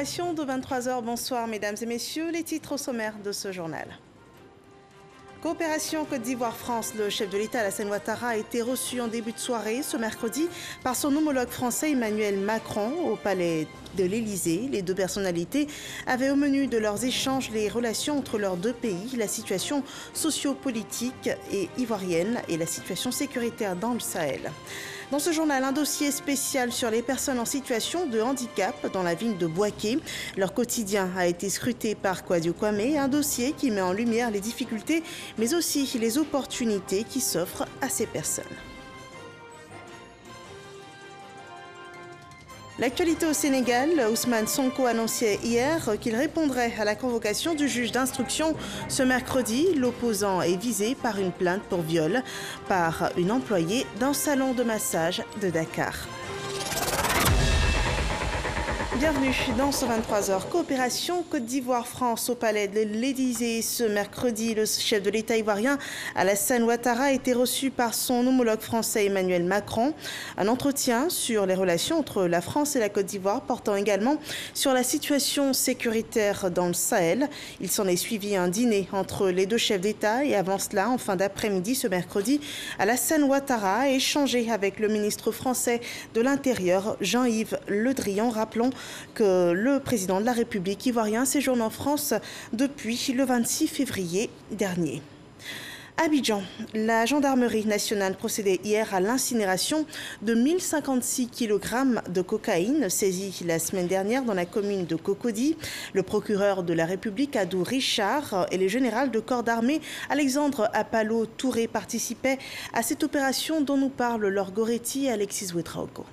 Information de 23 h. Bonsoir mesdames et messieurs, les titres au sommaire de ce journal. Coopération Côte d'Ivoire-France, le chef de l'État Alassane Ouattara a été reçu en début de soirée ce mercredi par son homologue français Emmanuel Macron au palais de l'Élysée. Les deux personnalités avaient au menu de leurs échanges les relations entre leurs deux pays, la situation socio-politique et ivoirienne et la situation sécuritaire dans le Sahel. Dans ce journal, un dossier spécial sur les personnes en situation de handicap dans la ville de Bouaké. Leur quotidien a été scruté par Kwadio Kwame, un dossier qui met en lumière les difficultés mais aussi les opportunités qui s'offrent à ces personnes. L'actualité au Sénégal, Ousmane Sonko annonçait hier qu'il répondrait à la convocation du juge d'instruction ce mercredi. L'opposant est visé par une plainte pour viol par une employée d'un salon de massage de Dakar. Bienvenue dans ce 23 h. Coopération Côte d'Ivoire-France au palais de l'Élysée. Ce mercredi, le chef de l'État ivoirien Alassane Ouattara a été reçu par son homologue français Emmanuel Macron. Un entretien sur les relations entre la France et la Côte d'Ivoire portant également sur la situation sécuritaire dans le Sahel. Il s'en est suivi un dîner entre les deux chefs d'État et avant cela, en fin d'après-midi ce mercredi, Alassane Ouattara a échangé avec le ministre français de l'Intérieur Jean-Yves Le Drian. Rappelons que le président de la République ivoirien séjourne en France depuis le 26 février dernier. Abidjan, la gendarmerie nationale procédait hier à l'incinération de 1056 kg de cocaïne saisie la semaine dernière dans la commune de Cocody. Le procureur de la République, Adou Richard, et le général de corps d'armée, Alexandre Apalo Touré, participaient à cette opération dont nous parle Laure Goretti et Alexis Ouetraogo.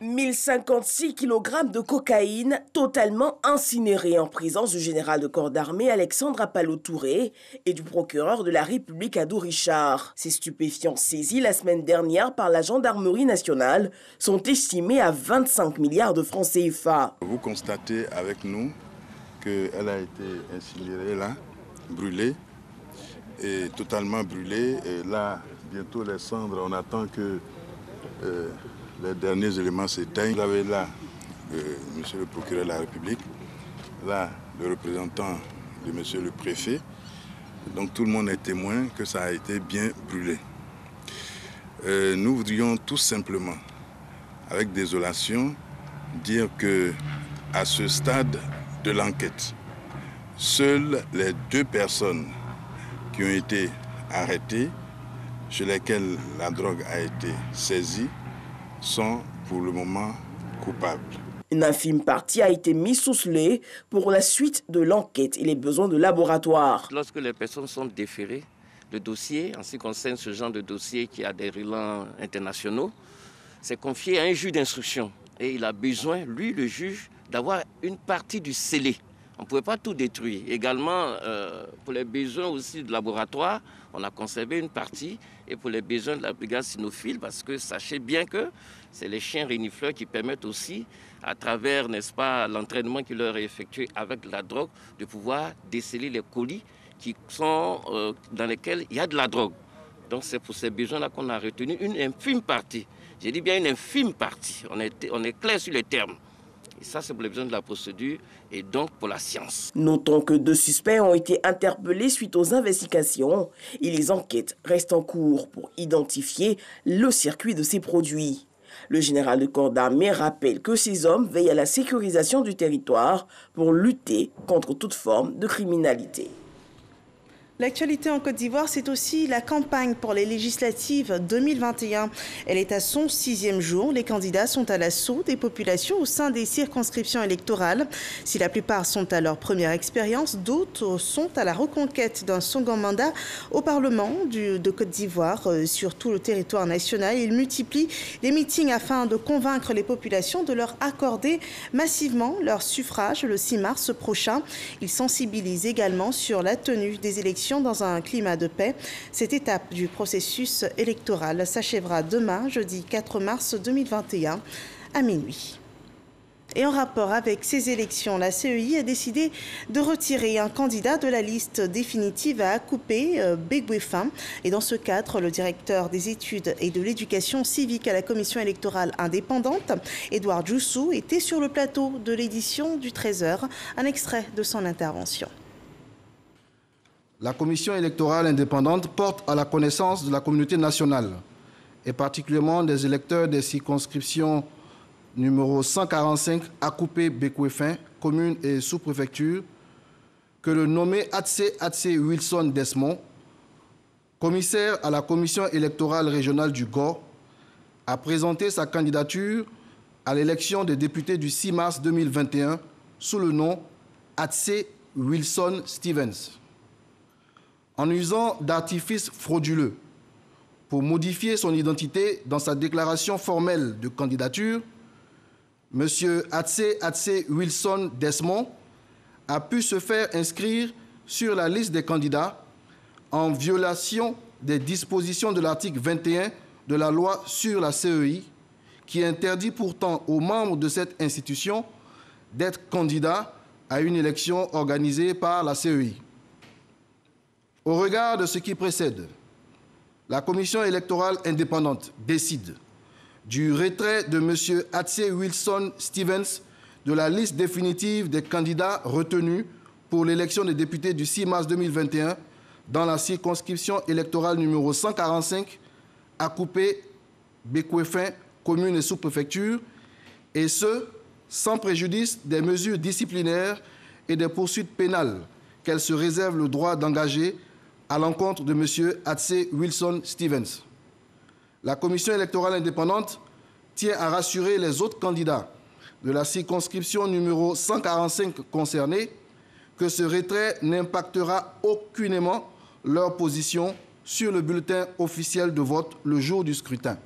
1056 kg de cocaïne totalement incinérée en présence du général de corps d'armée Alexandre Apalo Touré et du procureur de la République Adou Richard. Ces stupéfiants saisis la semaine dernière par la gendarmerie nationale sont estimés à 25 milliards de francs CFA. Vous constatez avec nous qu'elle a été incinérée là, brûlée, et totalement brûlée. Et là, bientôt les cendres, on attend que les derniers éléments s'éteignent. Vous avez là monsieur le procureur de la République, là le représentant de monsieur le préfet. Donc tout le monde est témoin que ça a été bien brûlé. Nous voudrions tout simplement, avec désolation, dire que à ce stade de l'enquête, seules les deux personnes qui ont été arrêtées, chez lesquelles la drogue a été saisie, sont pour le moment coupables. Une infime partie a été mise sous scellé pour la suite de l'enquête et les besoins de laboratoire. Lorsque les personnes sont déférées, le dossier, en ce qui concerne ce genre de dossier qui a des relents internationaux, c'est confié à un juge d'instruction. Et il a besoin, lui, le juge, d'avoir une partie du scellé. On ne pouvait pas tout détruire. Également, pour les besoins aussi de laboratoire, on a conservé une partie. Et pour les besoins de la brigade cynophile, parce que sachez bien que c'est les chiens renifleurs qui permettent aussi, à travers, n'est-ce pas, l'entraînement qui leur est effectué avec la drogue, de pouvoir déceler les colis qui sont, dans lesquels il y a de la drogue. Donc c'est pour ces besoins-là qu'on a retenu une infime partie. J'ai dit bien une infime partie. On est clair sur les termes. Et ça, c'est pour les besoins de la procédure et donc pour la science. Notons que 2 suspects ont été interpellés suite aux investigations et les enquêtes restent en cours pour identifier le circuit de ces produits. Le général de corps d'armée rappelle que ces hommes veillent à la sécurisation du territoire pour lutter contre toute forme de criminalité. L'actualité en Côte d'Ivoire, c'est aussi la campagne pour les législatives 2021. Elle est à son 6e jour. Les candidats sont à l'assaut des populations au sein des circonscriptions électorales. Si la plupart sont à leur première expérience, d'autres sont à la reconquête d'un second mandat au Parlement de Côte d'Ivoire sur tout le territoire national. Ils multiplient les meetings afin de convaincre les populations de leur accorder massivement leur suffrage le 6 mars prochain. Ils sensibilisent également sur la tenue des élections dans un climat de paix. Cette étape du processus électoral s'achèvera demain, jeudi 4 mars 2021, à minuit. Et en rapport avec ces élections, la CEI a décidé de retirer un candidat de la liste définitive à Akupé Begwefin. Et dans ce cadre, le directeur des études et de l'éducation civique à la commission électorale indépendante, Edouard Djoussou, était sur le plateau de l'édition du 13h. Un extrait de son intervention. La commission électorale indépendante porte à la connaissance de la communauté nationale et particulièrement des électeurs des circonscriptions numéro 145 Akupé Begwefin, commune et sous-préfecture, que le nommé Atse Wilson Desmond, commissaire à la commission électorale régionale du Gor, a présenté sa candidature à l'élection des députés du 6 mars 2021 sous le nom Atse Wilson Stevens. En usant d'artifices frauduleux pour modifier son identité dans sa déclaration formelle de candidature, M. Atse Wilson Desmond a pu se faire inscrire sur la liste des candidats en violation des dispositions de l'article 21 de la loi sur la CEI, qui interdit pourtant aux membres de cette institution d'être candidats à une élection organisée par la CEI. Au regard de ce qui précède, la commission électorale indépendante décide du retrait de M. Atse Wilson Stevens de la liste définitive des candidats retenus pour l'élection des députés du 6 mars 2021 dans la circonscription électorale numéro 145 Akupé Begwefin, commune et sous-préfecture, et ce, sans préjudice des mesures disciplinaires et des poursuites pénales qu'elle se réserve le droit d'engager à l'encontre de M. Atse Wilson Stevens. La commission électorale indépendante tient à rassurer les autres candidats de la circonscription numéro 145 concernée que ce retrait n'impactera aucunement leur position sur le bulletin officiel de vote le jour du scrutin.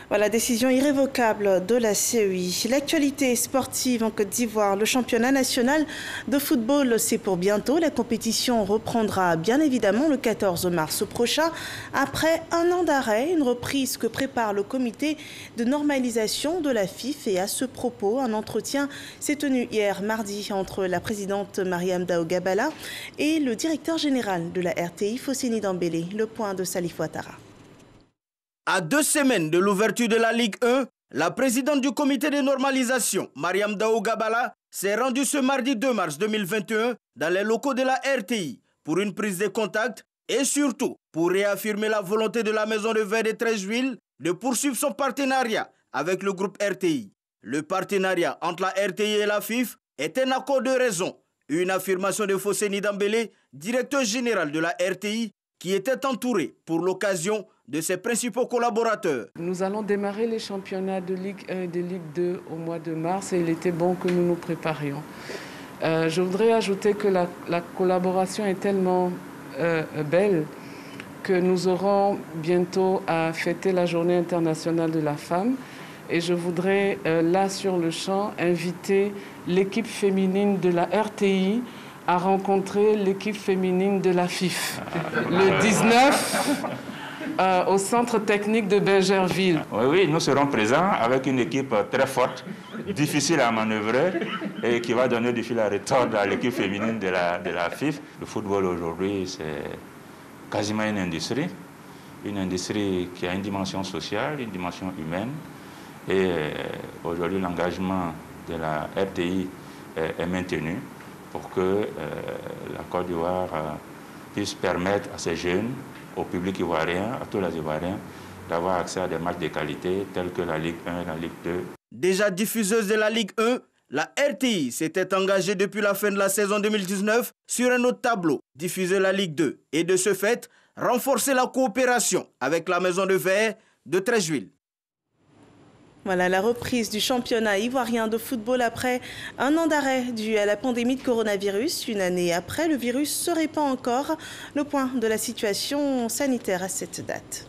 Voilà, décision irrévocable de la CEI. L'actualité sportive en Côte d'Ivoire, le championnat national de football, c'est pour bientôt. La compétition reprendra bien évidemment le 14 mars prochain, après un an d'arrêt, une reprise que prépare le comité de normalisation de la FIF. Et à ce propos, un entretien s'est tenu hier mardi entre la présidente Mariam Dao Gabala et le directeur général de la RTI, Fosseni Dambélé. Le point de Salif Ouattara. À 2 semaines de l'ouverture de la Ligue 1, la présidente du comité de normalisation, Mariam Dao Gabala, s'est rendue ce mardi 2 mars 2021 dans les locaux de la RTI pour une prise de contact et surtout pour réaffirmer la volonté de la Maison de Verre de Treichville de poursuivre son partenariat avec le groupe RTI. Le partenariat entre la RTI et la FIF est un accord de raison. Une affirmation de Fosseni Dambélé, directeur général de la RTI, qui était entouré pour l'occasion de ses principaux collaborateurs. Nous allons démarrer les championnats de Ligue 1 et de Ligue 2 au mois de mars et il était bon que nous nous préparions. Je voudrais ajouter que la collaboration est tellement belle que nous aurons bientôt à fêter la Journée internationale de la femme. Et je voudrais, là sur le champ, inviter l'équipe féminine de la RTI à rencontrer l'équipe féminine de la FIF. Le 19, au centre technique de Bergerville. Oui, nous serons présents avec une équipe très forte, difficile à manœuvrer et qui va donner du fil à retordre à l'équipe féminine de la FIF. Le football aujourd'hui, c'est quasiment une industrie qui a une dimension sociale, une dimension humaine. Et aujourd'hui, l'engagement de la RTI est maintenu pour que la Côte d'Ivoire puisse permettre à ces jeunes, au public ivoirien, à tous les Ivoiriens, d'avoir accès à des matchs de qualité tels que la Ligue 1 et la Ligue 2. Déjà diffuseuse de la Ligue 1, la RTI s'était engagée depuis la fin de la saison 2019 sur un autre tableau, diffuser la Ligue 2, et de ce fait, renforcer la coopération avec la Maison de Verre de Treichville. Voilà la reprise du championnat ivoirien de football après un an d'arrêt dû à la pandémie de coronavirus. Une année après, le virus se répand encore. Le point de la situation sanitaire à cette date.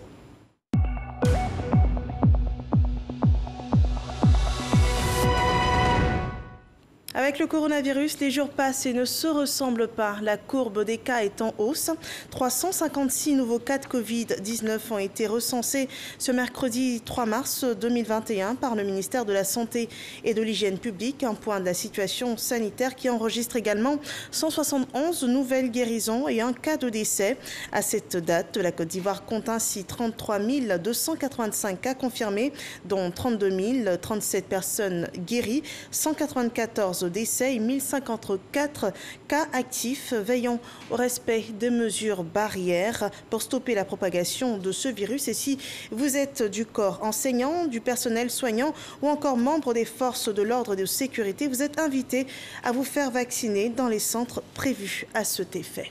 Avec le coronavirus, les jours passent et ne se ressemblent pas. La courbe des cas est en hausse. 356 nouveaux cas de Covid-19 ont été recensés ce mercredi 3 mars 2021 par le ministère de la Santé et de l'Hygiène publique. Un point de la situation sanitaire qui enregistre également 171 nouvelles guérisons et un cas de décès. À cette date, la Côte d'Ivoire compte ainsi 33 285 cas confirmés, dont 32 037 personnes guéries, 194 décès et 1054 cas actifs. Veillons au respect des mesures barrières pour stopper la propagation de ce virus. Et si vous êtes du corps enseignant, du personnel soignant ou encore membre des forces de l'ordre et de sécurité, vous êtes invité à vous faire vacciner dans les centres prévus à cet effet.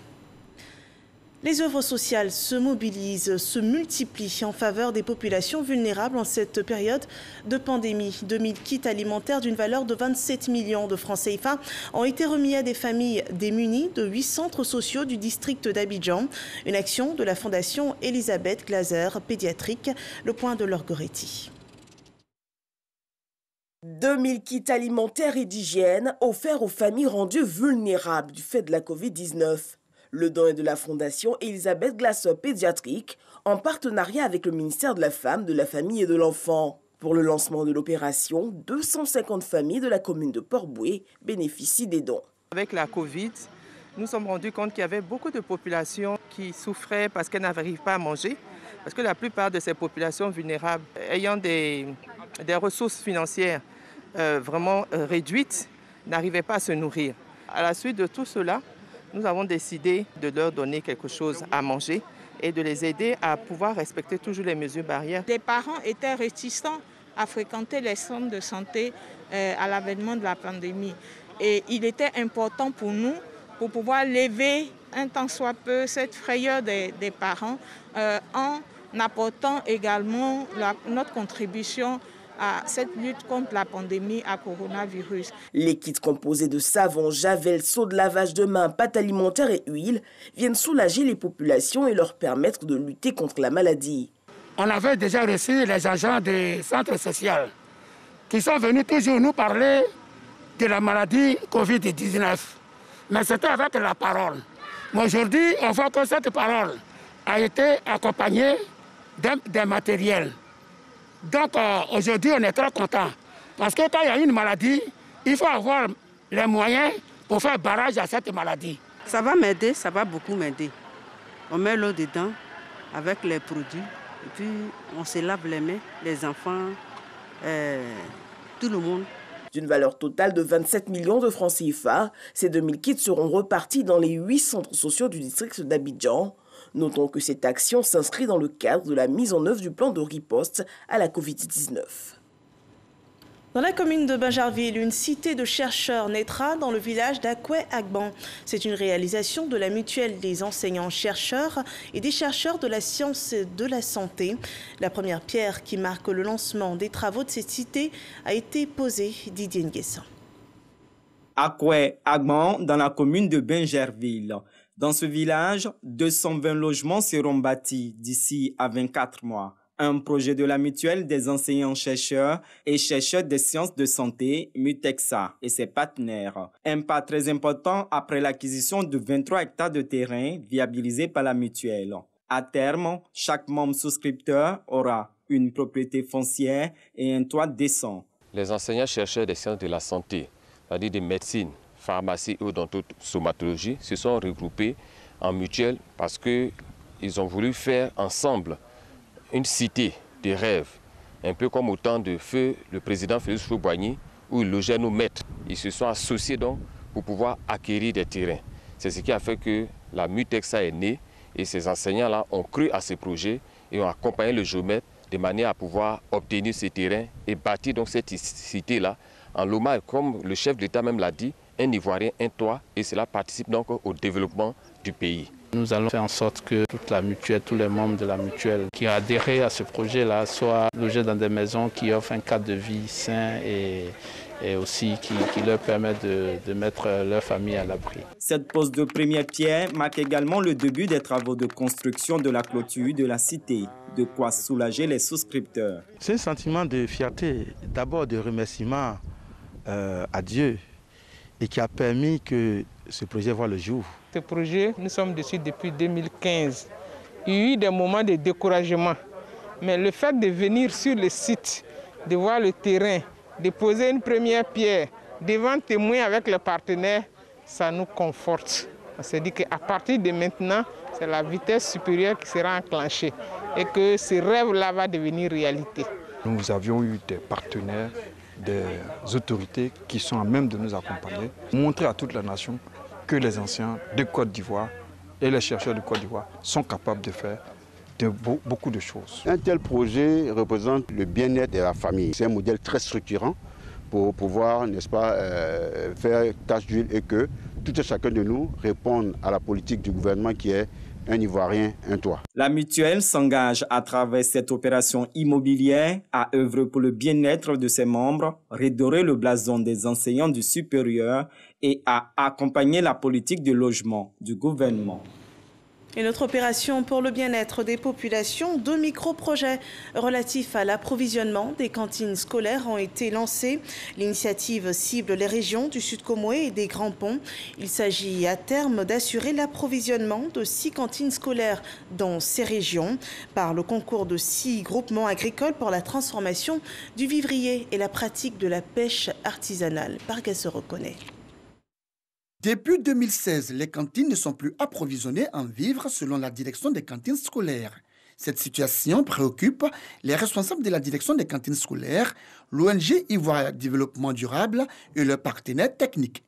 Les œuvres sociales se mobilisent, se multiplient en faveur des populations vulnérables en cette période de pandémie. 2000 kits alimentaires d'une valeur de 27 millions de francs CFA ont été remis à des familles démunies de 8 centres sociaux du district d'Abidjan. Une action de la Fondation Elisabeth Glaser Pédiatrique, le point de Laure Goretti. 2000 kits alimentaires et d'hygiène offerts aux familles rendues vulnérables du fait de la Covid-19. Le don est de la Fondation Elisabeth Glaser Pédiatrique en partenariat avec le ministère de la Femme, de la Famille et de l'Enfant. Pour le lancement de l'opération, 250 familles de la commune de Port-Bouët bénéficient des dons. Avec la Covid, nous nous sommes rendus compte qu'il y avait beaucoup de populations qui souffraient parce qu'elles n'arrivent pas à manger. Parce que la plupart de ces populations vulnérables, ayant des ressources financières vraiment réduites, n'arrivaient pas à se nourrir. À la suite de tout cela, nous avons décidé de leur donner quelque chose à manger et de les aider à pouvoir respecter toujours les mesures barrières. Les parents étaient réticents à fréquenter les centres de santé à l'avènement de la pandémie. Et il était important pour nous, pour pouvoir lever un tant soit peu cette frayeur des parents en apportant également notre contribution à cette lutte contre la pandémie à coronavirus. Les kits composés de savon, javel, seaux de lavage de mains, pâtes alimentaires et huile viennent soulager les populations et leur permettre de lutter contre la maladie. On avait déjà reçu les agents des centres sociaux qui sont venus toujours nous parler de la maladie Covid-19. Mais c'était avec la parole. Mais aujourd'hui, on voit que cette parole a été accompagnée d'un matériel. Donc aujourd'hui, on est très content. Parce que quand il y a une maladie, il faut avoir les moyens pour faire barrage à cette maladie. Ça va m'aider, ça va beaucoup m'aider. On met l'eau dedans avec les produits. Et puis on se lave les mains, les enfants, tout le monde. D'une valeur totale de 27 millions de francs CFA, ces 2000 kits seront repartis dans les 8 centres sociaux du district d'Abidjan. Notons que cette action s'inscrit dans le cadre de la mise en œuvre du plan de riposte à la Covid-19. Dans la commune de Bingerville, une cité de chercheurs naîtra dans le village d'Akwe-Agban. C'est une réalisation de la mutuelle des enseignants-chercheurs et des chercheurs de la science et de la santé. La première pierre qui marque le lancement des travaux de cette cité a été posée. Didier Nguessan. Akwe-Agban, dans la commune de Bingerville. Dans ce village, 220 logements seront bâtis d'ici à 24 mois. Un projet de la mutuelle des enseignants-chercheurs et chercheurs des sciences de santé, Mutexa, et ses partenaires. Un pas très important après l'acquisition de 23 hectares de terrain viabilisés par la mutuelle. À terme, chaque membre souscripteur aura une propriété foncière et un toit décent. Les enseignants-chercheurs des sciences de la santé, c'est-à-dire des médecines, pharmacie et odontosomatologie, se sont regroupés en mutuelle parce qu'ils ont voulu faire ensemble une cité des rêves, un peu comme au temps de feu le président Félix Houphouët-Boigny, où ils logeaient nos maîtres. Ils se sont associés donc pour pouvoir acquérir des terrains. C'est ce qui a fait que la Mutexa est née et ces enseignants-là ont cru à ces projets et ont accompagné le géomètre de manière à pouvoir obtenir ces terrains et bâtir donc cette cité-là en l'hommage, comme le chef de l'État même l'a dit, un Ivoirien, un toit, et cela participe donc au développement du pays. Nous allons faire en sorte que toute la mutuelle, tous les membres de la mutuelle qui ont adhéré à ce projet-là soient logés dans des maisons qui offrent un cadre de vie sain et aussi qui leur permettent de mettre leur famille à l'abri. Cette pose de première pierre marque également le début des travaux de construction de la clôture de la cité, de quoi soulager les souscripteurs. C'est un sentiment de fierté, d'abord de remerciement à Dieu et qui a permis que ce projet voit le jour. Ce projet, nous sommes dessus depuis 2015. Il y a eu des moments de découragement, mais le fait de venir sur le site, de voir le terrain, de poser une première pierre, devant témoin avec les partenaires, ça nous conforte. On s'est dit qu'à partir de maintenant, c'est la vitesse supérieure qui sera enclenchée et que ce rêve-là va devenir réalité. Nous avions eu des partenaires, des autorités qui sont à même de nous accompagner, montrer à toute la nation que les anciens de Côte d'Ivoire et les chercheurs de Côte d'Ivoire sont capables de faire beaucoup de choses. Un tel projet représente le bien-être de la famille. C'est un modèle très structurant pour pouvoir, n'est-ce pas, faire tâche d'huile et que tout et chacun de nous réponde à la politique du gouvernement qui est un Ivoirien, un toit. La mutuelle s'engage à travers cette opération immobilière à œuvrer pour le bien-être de ses membres, redorer le blason des enseignants du supérieur et à accompagner la politique de logement du gouvernement. Une autre opération pour le bien-être des populations, 2 micro-projets relatifs à l'approvisionnement des cantines scolaires ont été lancés. L'initiative cible les régions du Sud Comoé et des Grands Ponts. Il s'agit à terme d'assurer l'approvisionnement de 6 cantines scolaires dans ces régions par le concours de 6 groupements agricoles pour la transformation du vivrier et la pratique de la pêche artisanale. Parga se reconnaît. Depuis 2016, les cantines ne sont plus approvisionnées en vivres selon la direction des cantines scolaires. Cette situation préoccupe les responsables de la direction des cantines scolaires, l'ONG Ivoire Développement Durable et leurs partenaires techniques.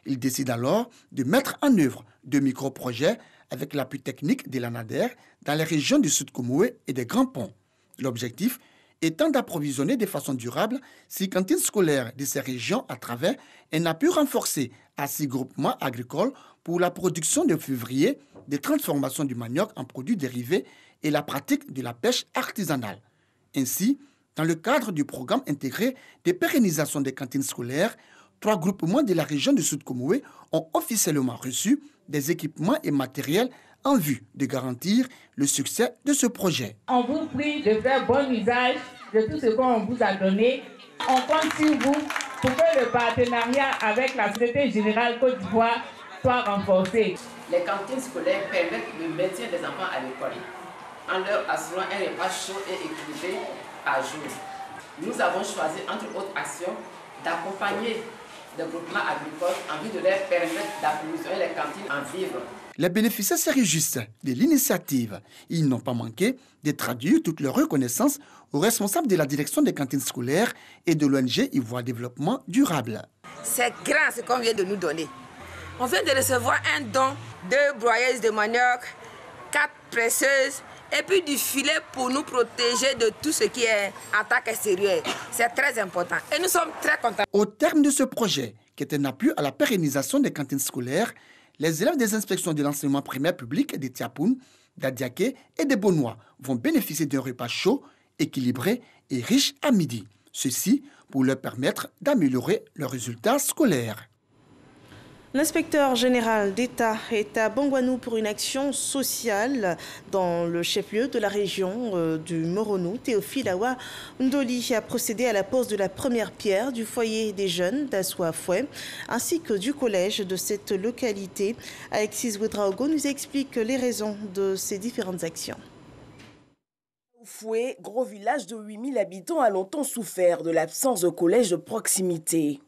Ils décident alors de mettre en œuvre 2 micro-projets avec l'appui technique de l'ANADER dans les régions du Sud Comoé et des Grands Ponts. L'objectif étant d'approvisionner de façon durable 6 cantines scolaires de ces régions à travers un appui renforcé à 6 groupements agricoles pour la production de février, des transformations du manioc en produits dérivés et la pratique de la pêche artisanale. Ainsi, dans le cadre du programme intégré de pérennisation des cantines scolaires, 3 groupements de la région du Sud Comoé ont officiellement reçu des équipements et matériels en vue de garantir le succès de ce projet. On vous prie de faire bon usage de tout ce qu'on vous a donné. On compte sur vous pour que le partenariat avec la Société Générale Côte d'Ivoire soit renforcé. Les cantines scolaires permettent le maintien des enfants à l'école en leur assurant un repas chaud et équilibré par jour. Nous avons choisi, entre autres actions, d'accompagner des groupements agricoles en vue de leur permettre d'approvisionner les cantines en vivres. Les bénéficiaires se réjouissent de l'initiative. Ils n'ont pas manqué de traduire toute leur reconnaissance aux responsables de la direction des cantines scolaires et de l'ONG Ivoire Développement Durable. C'est grand ce qu'on vient de nous donner. On vient de recevoir un don de broyeuses de manioc, 4 presseuses et puis du filet pour nous protéger de tout ce qui est attaque extérieure. C'est très important et nous sommes très contents. Au terme de ce projet, qui est un appui à la pérennisation des cantines scolaires, les élèves des inspections de l'enseignement primaire public de Tiapoun, d'Adiaké et de Bonois vont bénéficier d'un repas chaud, équilibré et riche à midi. Ceci pour leur permettre d'améliorer leurs résultats scolaires. L'inspecteur général d'État est à Bongouanou pour une action sociale dans le chef-lieu de la région du Moronou. Théophile Awa Ndoli a procédé à la pose de la première pierre du foyer des jeunes d'Assoafoué ainsi que du collège de cette localité. Alexis Ouedraogo nous explique les raisons de ces différentes actions. Foué, gros village de 8000 habitants, a longtemps souffert de l'absence de collège de proximité.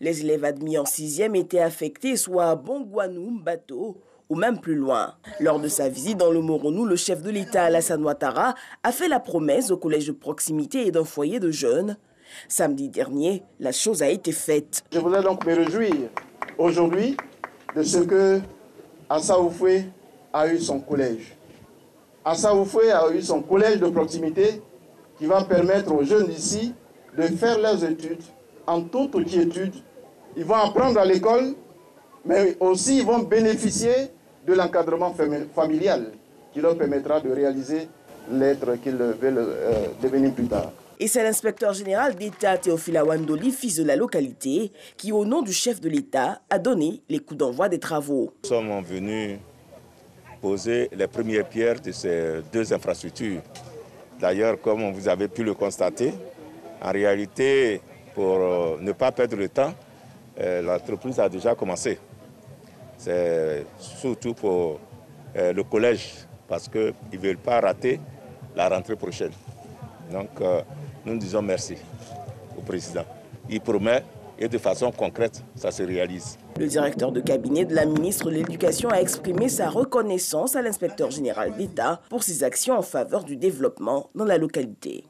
Les élèves admis en 6e étaient affectés soit à Bongouanou, Mbato ou même plus loin. Lors de sa visite dans le Moronou, le chef de l'État Alassane Ouattara a fait la promesse au collège de proximité et d'un foyer de jeunes. Samedi dernier, la chose a été faite. Je voudrais donc me réjouir aujourd'hui de ce que Assaoufoué a eu son collège. Assaoufoué a eu son collège de proximité qui va permettre aux jeunes d'ici de faire leurs études en toute quiétude. Ils vont apprendre à l'école, mais aussi ils vont bénéficier de l'encadrement familial qui leur permettra de réaliser l'être qu'ils veulent devenir plus tard. Et c'est l'inspecteur général d'État Théophile Awa Ndoli, fils de la localité, qui au nom du chef de l'État a donné les coups d'envoi des travaux. Nous sommes venus poser les premières pierres de ces 2 infrastructures. D'ailleurs, comme vous avez pu le constater, en réalité, pour ne pas perdre le temps, l'entreprise a déjà commencé. C'est surtout pour le collège, parce qu'ils ne veulent pas rater la rentrée prochaine. Donc, nous disons merci au président. Il promet et de façon concrète, ça se réalise. Le directeur de cabinet de la ministre de l'Éducation a exprimé sa reconnaissance à l'inspecteur général d'État pour ses actions en faveur du développement dans la localité.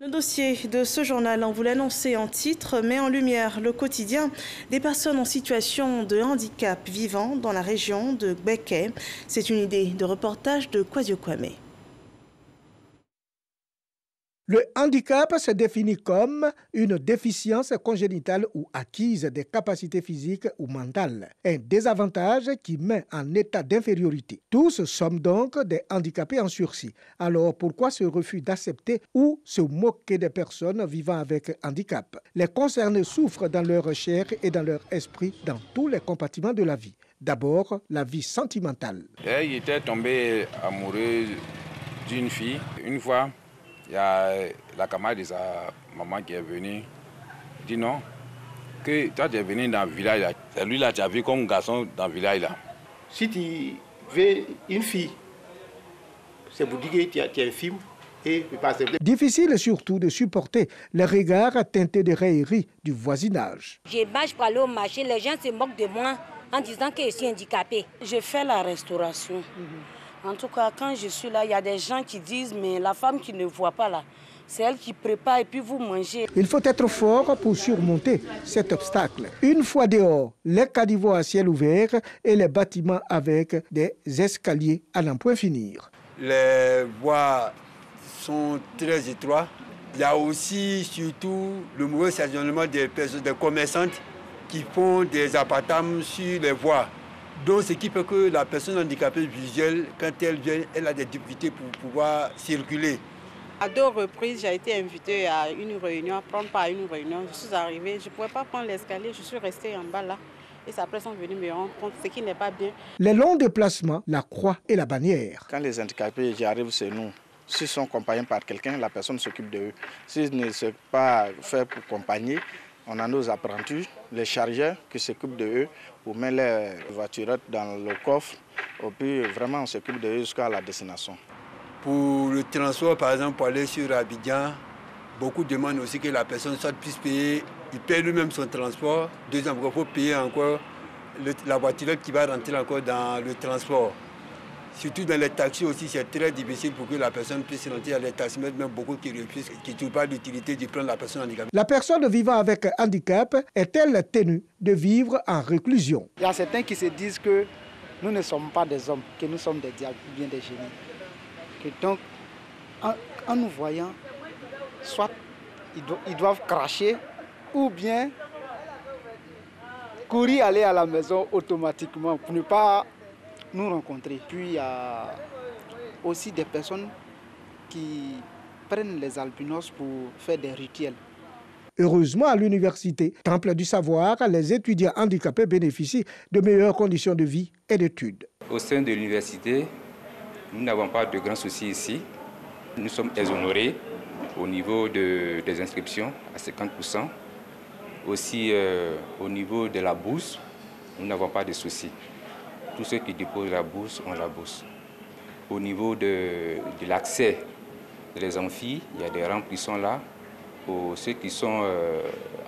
Le dossier de ce journal, on vous l'annonçait en titre, met en lumière le quotidien des personnes en situation de handicap vivant dans la région de Békay. C'est une idée de reportage de Kwasio Kwame. Le handicap se définit comme une déficience congénitale ou acquise des capacités physiques ou mentales, un désavantage qui met en état d'infériorité. Tous sommes donc des handicapés en sursis. Alors pourquoi ce refus d'accepter ou se moquer des personnes vivant avec handicap? Les concernés souffrent dans leur chair et dans leur esprit dans tous les compartiments de la vie. D'abord, la vie sentimentale. Il était tombé amoureux d'une fille. Une fois, il y a la camarade de sa maman qui est venue, dit non, que toi tu es venu dans le village là. C'est lui là, tu as vu comme garçon dans le village là. Si tu veux une fille, c'est pour dire que tu es un film et tu peux pas accepter. Difficile surtout de supporter les regards teintés de raillerie du voisinage. Je marche pour aller au marché, les gens se moquent de moi en disant que je suis handicapée. Je fais la restauration. En tout cas, quand je suis là, il y a des gens qui disent, mais la femme qui ne voit pas là, c'est elle qui prépare et puis vous mangez. Il faut être fort pour surmonter cet obstacle. Une fois dehors, les caniveaux à ciel ouvert et les bâtiments avec des escaliers à n'en point finir. Les voies sont très étroites. Il y a aussi surtout le mauvais stationnement des personnes, des commerçantes qui font des appartements sur les voies. Donc, ce qui fait que la personne handicapée visuelle, quand elle vient, elle a des difficultés pour pouvoir circuler. À 2 reprises, j'ai été invitée à une réunion, à prendre part à une réunion. Je suis arrivée, je ne pouvais pas prendre l'escalier, je suis restée en bas là. Et après, ils sont venus me rendre compte, ce qui n'est pas bien. Les longs déplacements, la croix et la bannière. Quand les handicapés arrivent chez nous, s'ils sont accompagnés par quelqu'un, la personne s'occupe d'eux. S'ils ne sont pas faits pour accompagner, on a nos apprentis, les chargeurs qui s'occupent d'eux pour mettre les voiturettes dans le coffre. Et puis vraiment, on s'occupe d'eux jusqu'à la destination. Pour le transport, par exemple, pour aller sur Abidjan, beaucoup demandent aussi que la personne soit plus payée. Il paye lui-même son transport. Deuxième, il faut payer encore la voiturette qui va rentrer encore dans le transport. Surtout dans les taxis aussi, c'est très difficile pour que la personne puisse rentrer dans les taxis, même beaucoup qui refusent, qui ne trouvent pas l'utilité de prendre la personne handicapée. La personne vivant avec handicap est-elle tenue de vivre en réclusion? Il y a certains qui se disent que nous ne sommes pas des hommes, que nous sommes des diables ou bien des génies. Que donc, en nous voyant, soit ils doivent cracher ou bien courir aller à la maison automatiquement pour ne pas nous rencontrer. Puis il y a aussi des personnes qui prennent les albinos pour faire des rituels. Heureusement, à l'université Temple du Savoir, les étudiants handicapés bénéficient de meilleures conditions de vie et d'études. Au sein de l'université, nous n'avons pas de grands soucis ici. Nous sommes exonérés au niveau des inscriptions à 50%. Aussi au niveau de la bourse, nous n'avons pas de soucis. Tous ceux qui déposent la bourse ont la bourse. Au niveau de l'accès des amphis, il y a des rampes qui sont là. Pour ceux qui sont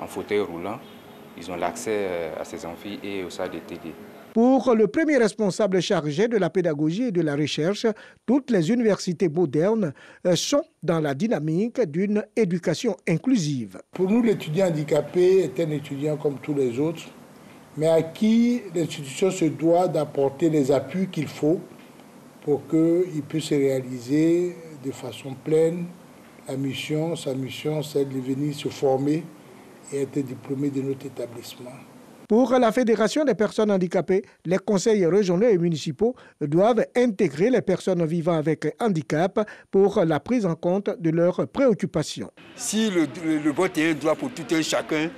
en fauteuil roulant, ils ont l'accès à ces amphis et aux salles de TD. Pour le premier responsable chargé de la pédagogie et de la recherche, toutes les universités modernes sont dans la dynamique d'une éducation inclusive. Pour nous, l'étudiant handicapé est un étudiant comme tous les autres, mais à qui l'institution se doit d'apporter les appuis qu'il faut pour qu'il puisse réaliser de façon pleine sa mission, c'est de venir se former et être diplômé de notre établissement. Pour la Fédération des personnes handicapées, les conseils régionaux et municipaux doivent intégrer les personnes vivant avec handicap pour la prise en compte de leurs préoccupations. Si le vote est un droit pour tout un chacun,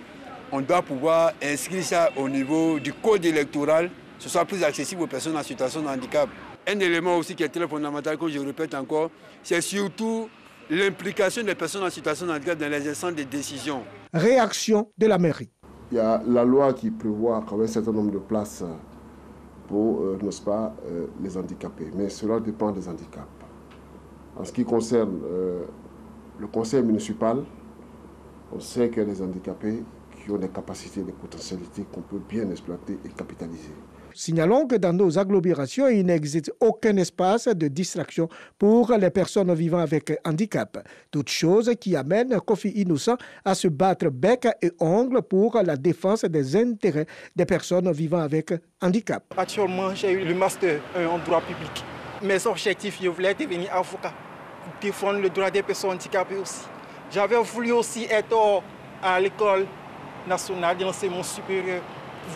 on doit pouvoir inscrire ça au niveau du code électoral, que ce soit plus accessible aux personnes en situation de handicap. Un élément aussi qui est très fondamental, que je répète encore, c'est surtout l'implication des personnes en situation de handicap dans les instances de décision. Réaction de la mairie. Il y a la loi qui prévoit quand même un certain nombre de places pour, n'est-ce pas, les handicapés. Mais cela dépend des handicaps. En ce qui concerne le conseil municipal, on sait qu'il y a des handicapés qui ont des capacités, des potentialités qu'on peut bien exploiter et capitaliser. Signalons que dans nos agglomérations, il n'existe aucun espace de distraction pour les personnes vivant avec handicap. Toute chose qui amène Kofi Innocent à se battre bec et ongle pour la défense des intérêts des personnes vivant avec handicap. Actuellement, j'ai eu le master en droit public. Mes objectifs, je voulais devenir avocat pour défendre le droit des personnes handicapées aussi. J'avais voulu aussi être à l'école nationale de l'enseignement supérieur,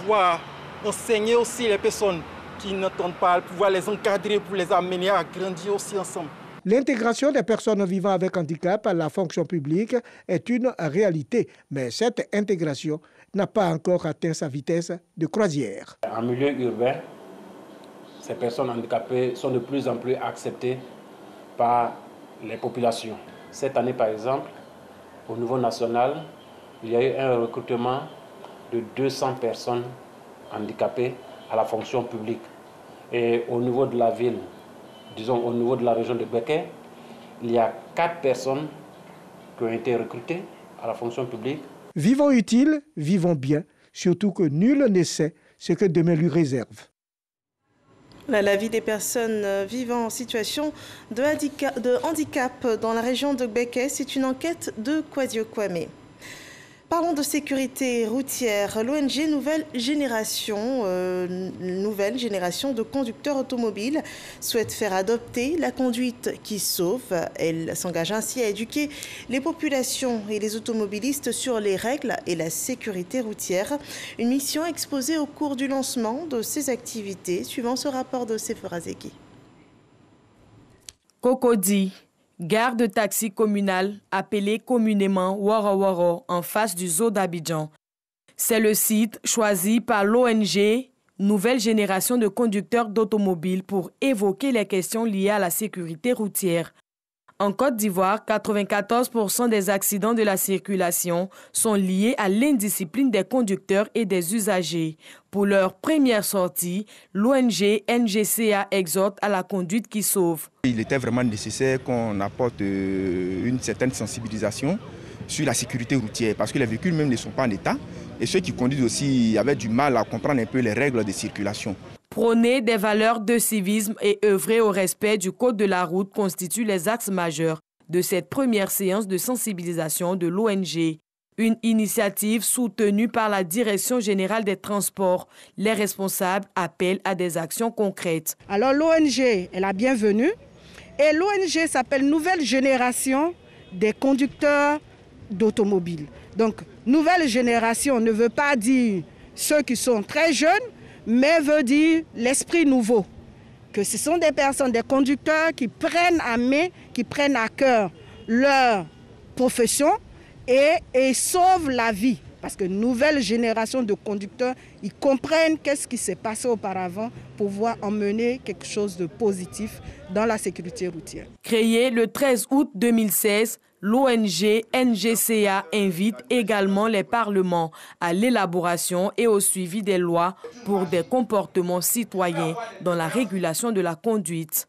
pouvoir enseigner aussi les personnes qui n'entendent pas, pouvoir les encadrer pour les amener à grandir aussi ensemble. L'intégration des personnes vivant avec handicap à la fonction publique est une réalité, mais cette intégration n'a pas encore atteint sa vitesse de croisière. En milieu urbain, ces personnes handicapées sont de plus en plus acceptées par les populations. Cette année, par exemple, au niveau national, il y a eu un recrutement de 200 personnes handicapés à la fonction publique. Et au niveau de la ville, disons au niveau de la région de Beké, il y a 4 personnes qui ont été recrutées à la fonction publique. Vivons utile, vivons bien, surtout que nul ne sait ce que demain lui réserve. La vie des personnes vivant en situation de handicap dans la région de Beké, c'est une enquête de Kwasio Kwame. Parlons de sécurité routière. L'ONG Nouvelle Génération de conducteurs automobiles souhaite faire adopter la conduite qui sauve. Elle s'engage ainsi à éduquer les populations et les automobilistes sur les règles et la sécurité routière. Une mission exposée au cours du lancement de ces activités, suivant ce rapport de Sephora Zeki. Cocody, gare de taxi communal appelée communément Woro Woro en face du zoo d'Abidjan. C'est le site choisi par l'ONG Nouvelle Génération de conducteurs d'automobiles pour évoquer les questions liées à la sécurité routière. En Côte d'Ivoire, 94% des accidents de la circulation sont liés à l'indiscipline des conducteurs et des usagers. Pour leur première sortie, l'ONG NGCA exhorte à la conduite qui sauve. Il était vraiment nécessaire qu'on apporte une certaine sensibilisation sur la sécurité routière parce que les véhicules même ne sont pas en état et ceux qui conduisent aussi avaient du mal à comprendre un peu les règles de circulation. Prôner des valeurs de civisme et œuvrer au respect du code de la route constituent les axes majeurs de cette première séance de sensibilisation de l'ONG. Une initiative soutenue par la Direction générale des transports. Les responsables appellent à des actions concrètes. Alors l'ONG est la bienvenue et l'ONG s'appelle Nouvelle Génération des conducteurs d'automobiles. Donc nouvelle génération ne veut pas dire ceux qui sont très jeunes, mais veut dire l'esprit nouveau. Que ce sont des personnes, des conducteurs qui prennent à main, qui prennent à cœur leur profession et sauvent la vie. Parce que nouvelle génération de conducteurs, ils comprennent qu'est-ce qui s'est passé auparavant pour pouvoir emmener quelque chose de positif dans la sécurité routière. Créée le 13 août 2016, l'ONG NGCA invite également les parlements à l'élaboration et au suivi des lois pour des comportements citoyens dans la régulation de la conduite.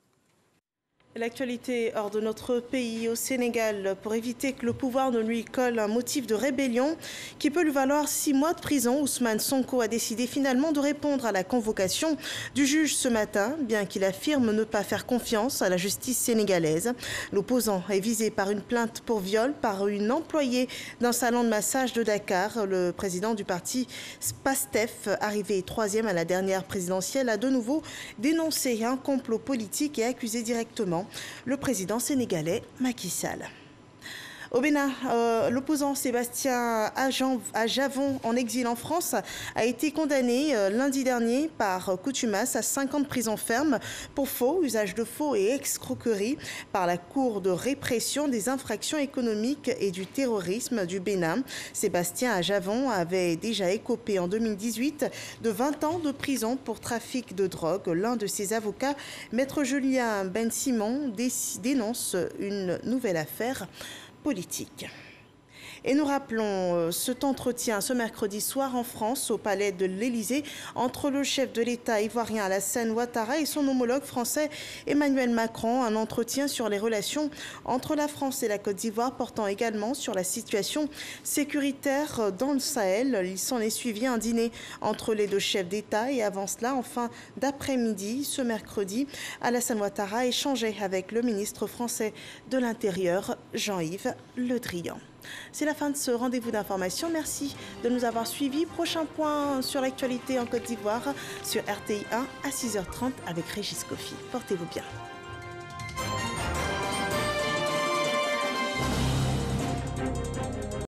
L'actualité hors de notre pays, au Sénégal, pour éviter que le pouvoir ne lui colle un motif de rébellion qui peut lui valoir 6 mois de prison, Ousmane Sonko a décidé finalement de répondre à la convocation du juge ce matin, bien qu'il affirme ne pas faire confiance à la justice sénégalaise. L'opposant est visé par une plainte pour viol par une employée d'un salon de massage de Dakar. Le président du parti PASTEF, arrivé 3e à la dernière présidentielle, a de nouveau dénoncé un complot politique et accusé directement le président sénégalais Macky Sall. Au Bénin, l'opposant Sébastien Ajavon, en exil en France, a été condamné lundi dernier par contumace à 5 ans de prison ferme pour faux, usage de faux et escroquerie par la Cour de répression des infractions économiques et du terrorisme du Bénin. Sébastien Ajavon avait déjà écopé en 2018 de 20 ans de prison pour trafic de drogue. L'un de ses avocats, Maître Julien Ben Simon, dénonce une nouvelle affaire politique. Et nous rappelons cet entretien ce mercredi soir en France, au palais de l'Élysée, entre le chef de l'État ivoirien Alassane Ouattara et son homologue français Emmanuel Macron. Un entretien sur les relations entre la France et la Côte d'Ivoire, portant également sur la situation sécuritaire dans le Sahel. Il s'en est suivi un dîner entre les deux chefs d'État et avant cela, en fin d'après-midi, ce mercredi, Alassane Ouattara échangeait avec le ministre français de l'Intérieur, Jean-Yves Le Drian. C'est la fin de ce rendez-vous d'information. Merci de nous avoir suivis. Prochain point sur l'actualité en Côte d'Ivoire sur RTI 1 à 6h30 avec Régis Kofi. Portez-vous bien.